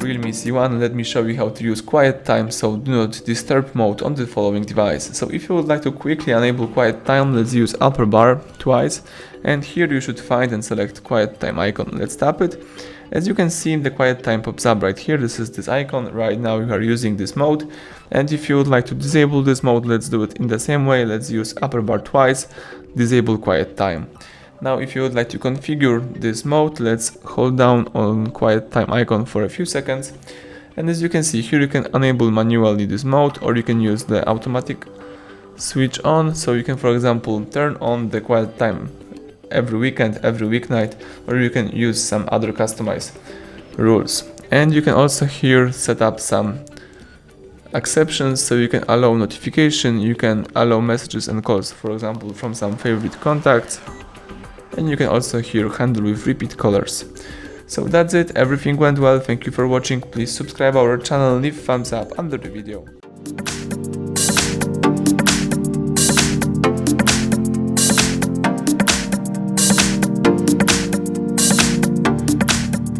REALME C1, let me show you how to use quiet time, so do not disturb mode on the following device. So if you would like to quickly enable quiet time, let's use upper bar twice, and here you should find and select quiet time icon. Let's tap it. As you can see, the quiet time pops up right here. This is this icon. Right now you are using this mode, and if you would like to disable this mode, let's do it in the same way. Let's use upper bar twice, disable quiet time. Now if you would like to configure this mode, let's hold down on quiet time icon for a few seconds, and as you can see here, you can enable manually this mode, or you can use the automatic switch on. So you can, for example, turn on the quiet time every weekend, every weeknight, or you can use some other customized rules. And you can also here set up some exceptions, so you can allow notification, you can allow messages and calls, for example, from some favorite contacts. And you can also here handle with repeat callers. So that's it, everything went well, thank you for watching, please subscribe our channel, leave thumbs up under the video.